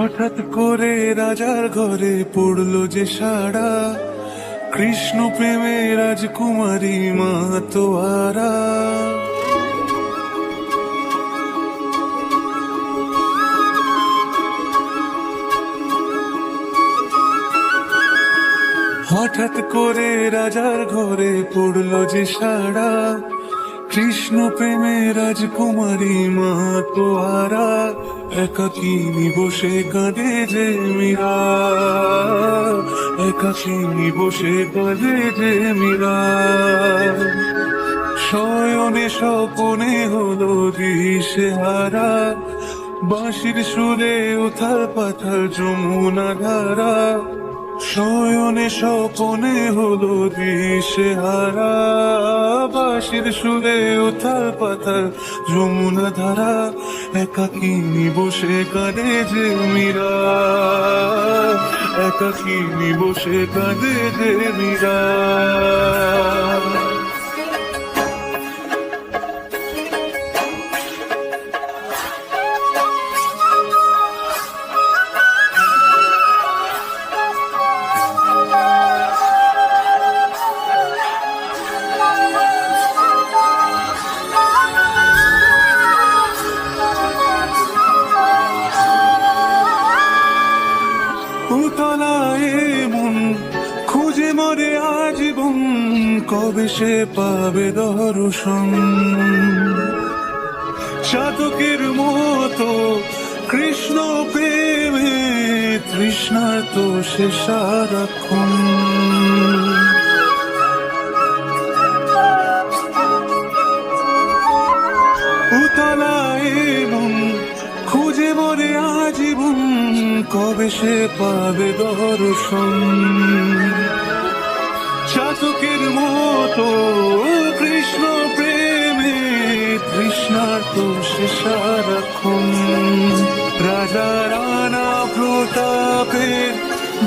হঠাৎ করে রাজার ঘরে পড়লো যে সাড়া, কৃষ্ণ প্রেমে রাজকুমারী মা তোয়ারা। হঠাৎ করে রাজার ঘরে পড়লো যে সাড়া, কৃষ্ণ প্রেমে রাজকুমারী মা তোয়ারা। একাকিনী বসে কাঁদে যে মীরা, একাকিনী বসে কাঁদে যে মীরা। শয়নে স্বপনে হলো দিশেহারা, বাঁশির সুরে উথাল পাথাল যমুনা ধারা। শয়নে স্বপনে হলো দিশেহারা, বাঁশির সুরে উথাল পাথাল যমুনা ধারা। একাকিনী বসে কাঁদে যে মীরা, একাকিনী বসে কাঁদে যে মীরা। মন খুঁজে মরে আজীবন, কবে সে পাবে দর্শন। চাতকের মতো কৃষ্ণ প্রেমে তৃষ্ণার্ত সে সারাক্ষণ। উতলায় মন খুঁজে মরে আজীবন, কবে সে পাবে দর্শন। চাতকের মতো কৃষ্ণ প্রেমে তৃষ্ণার্ত সে সারাক্ষণ। রাজা রানা প্রতাপের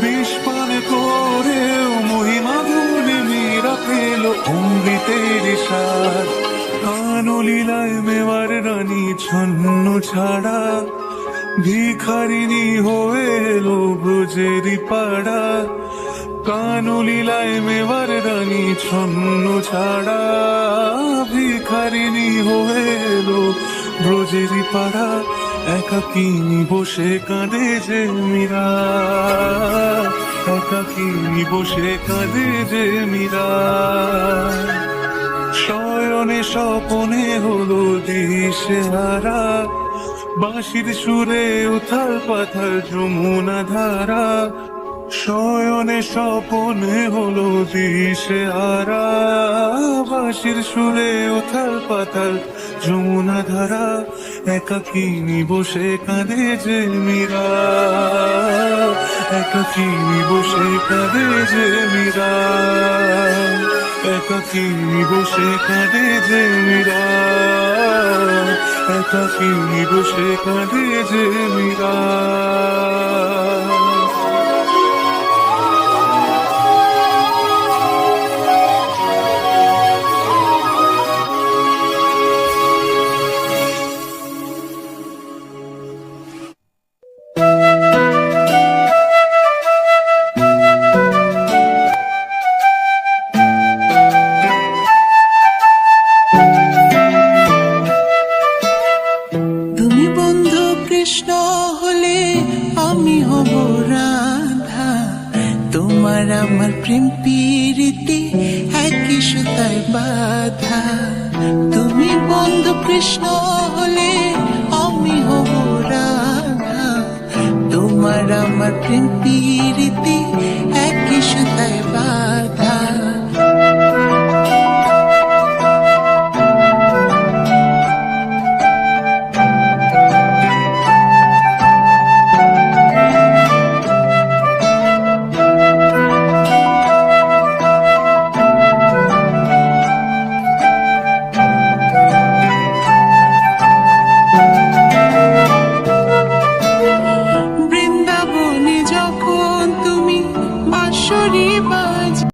বিষ পান করেও মহিমা গুণে মীরা পেল অমৃতের স্বাদ। কানলীলায় মেওয়ার রানী ছন্ন ছাড়া, ভিখারিনী হয়ে এলো ব্রজেরই পাড়া। কানলীলায় মেওয়ার রানী ছন্ন ছাড়া, ভিখারিনী হয়ে এলো ব্রজেরই পাড়া। একাকিনী বসে কাঁদে যে মীরা, একাকিনী বসে কাঁদে যে মীরা। শয়নে স্বপনে হলো দিশেহারা, বাঁশির সুরে উথাল পাথাল যমুনা ধারা। শয়নে স্বপনে হলো দিশেহারা, বাঁশির সুরে উথাল পাথাল যমুনা ধারা। একাকিনী বসে কাঁদে যে মীরা, একাকিনী বসে কাঁদে যে মীরা। একাকিনী বসে কাঁদে যে মীরা, একাকিনী বসে কাঁদে যে মীরা। কৃষ্ণ হলে আমি হব রাধা, তোমার আমার প্রেম প্রীতি একই সুতায় বাঁধা। তুমি বন্ধু কৃষ্ণ হলে আমি হব রাধা, তোমার আমার প্রেম প্রীতি একই সুতায় বাঁধা।